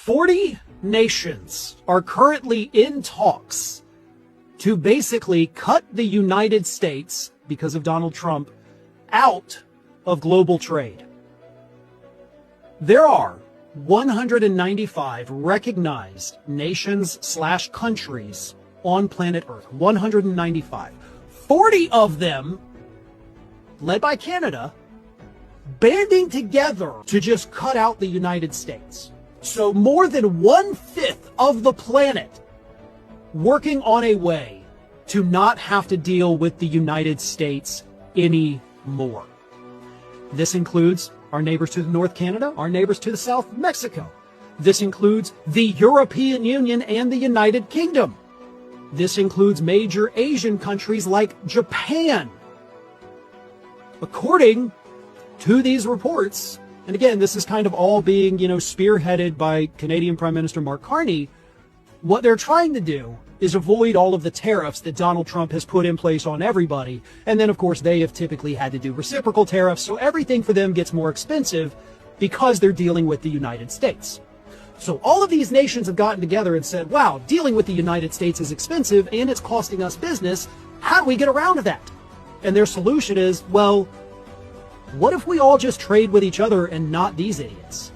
40 nations are currently in talks to basically cut the United States, because of Donald Trump, out of global trade. There are 195 recognized nations/countries on planet Earth. 195. 40 of them, led by Canada, banding together to just cut out the United States. So more than 1/5 of the planet working on a way to not have to deal with the United States anymore. This includes our neighbors to the north, Canada, our neighbors to the south, Mexico. This includes the European Union and the United Kingdom. This includes major Asian countries like Japan. According to these reports, and again, this is kind of all being, spearheaded by Canadian Prime Minister Mark Carney, what they're trying to do is avoid all of the tariffs that Donald Trump has put in place on everybody. And then, of course, they have typically had to do reciprocal tariffs, so everything for them gets more expensive because they're dealing with the United States. So all of these nations have gotten together and said, wow, dealing with the United States is expensive and it's costing us business. How do we get around that? And their solution is, well, what if we all just trade with each other and not these idiots?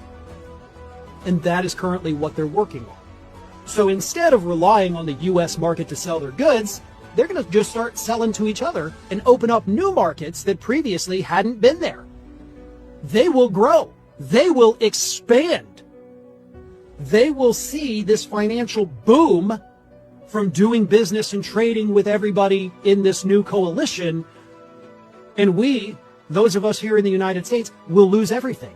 And that is currently what they're working on. So instead of relying on the U.S. market to sell their goods, they're going to just start selling to each other and open up new markets that previously hadn't been there. They will grow. They will expand. They will see this financial boom from doing business and trading with everybody in this new coalition. And we, those of us here in the United States, will lose everything.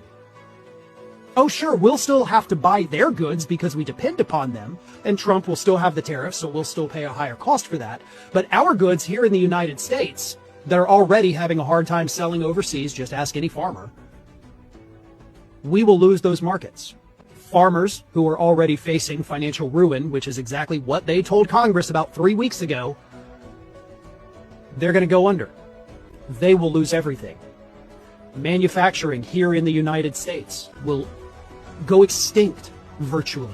Oh, sure, we'll still have to buy their goods because we depend upon them, and Trump will still have the tariffs, so we'll still pay a higher cost for that. But our goods here in the United States that are already having a hard time selling overseas, just ask any farmer, we will lose those markets. Farmers who are already facing financial ruin, which is exactly what they told Congress about 3 weeks ago, they're going to go under. They will lose everything. Manufacturing here in the United States will go extinct virtually.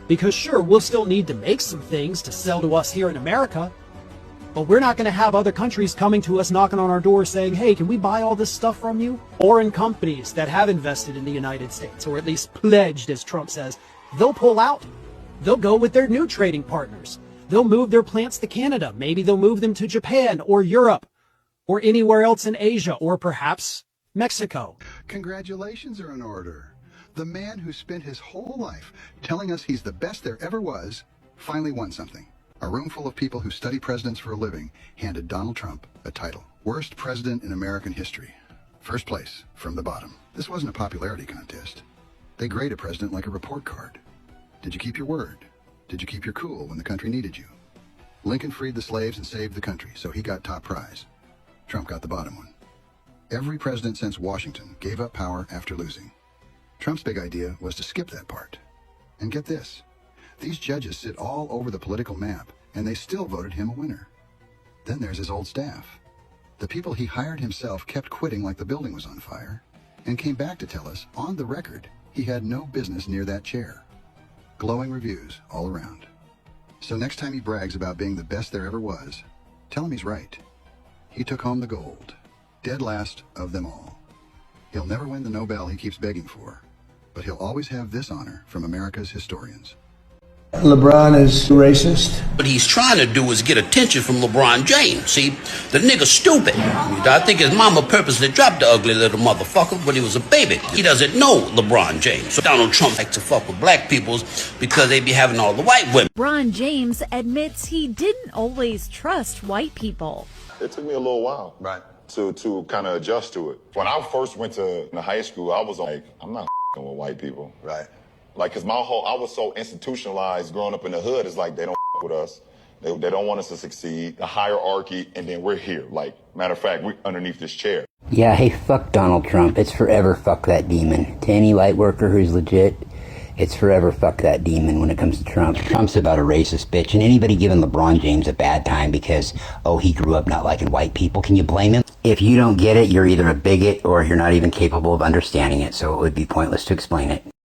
Because sure, we'll still need to make some things to sell to us here in America, but we're not going to have other countries coming to us knocking on our door saying, hey, can we buy all this stuff from you? Foreign companies that have invested in the United States, or at least pledged, as Trump says, they'll pull out. They'll go with their new trading partners. They'll move their plants to Canada. Maybe they'll move them to Japan or Europe or anywhere else in Asia, or perhaps Mexico. Congratulations are in order. The man who spent his whole life telling us he's the best there ever was finally won something. A room full of people who study presidents for a living handed Donald Trump a title. Worst president in American history. First place from the bottom. This wasn't a popularity contest. They grade a president like a report card. Did you keep your word? Did you keep your cool when the country needed you? Lincoln freed the slaves and saved the country, so he got top prize. Trump got the bottom one. Every president since Washington gave up power after losing. Trump's big idea was to skip that part. And get this, these judges sit all over the political map, and they still voted him a winner. Then there's his old staff. The people he hired himself kept quitting like the building was on fire, and came back to tell us, on the record, he had no business near that chair. Glowing reviews all around. So next time he brags about being the best there ever was, tell him he's right. He took home the gold. Dead last of them all. He'll never win the Nobel he keeps begging for, but he'll always have this honor from America's historians. LeBron is racist. What he's trying to do is get attention from LeBron James. See, the nigga's stupid. I think his mama purposely dropped the ugly little motherfucker when he was a baby. He doesn't know LeBron James. So Donald Trump likes to fuck with black peoples because they be having all the white women. LeBron James admits he didn't always trust white people. It took me a little while. Right. To kind of adjust to it. When I first went to high school, I was like, I'm not with white people. Right. Like, cause I was so institutionalized growing up in the hood. It's like, they don't with us. They don't want us to succeed. The hierarchy, and then we're here. Like, matter of fact, we're underneath this chair. Yeah, hey, fuck Donald Trump. It's forever fuck that demon. To any white worker who's legit, it's forever fuck that demon when it comes to Trump. Trump's about a racist bitch, and anybody giving LeBron James a bad time because, oh, he grew up not liking white people, can you blame him? If you don't get it, you're either a bigot or you're not even capable of understanding it, so it would be pointless to explain it.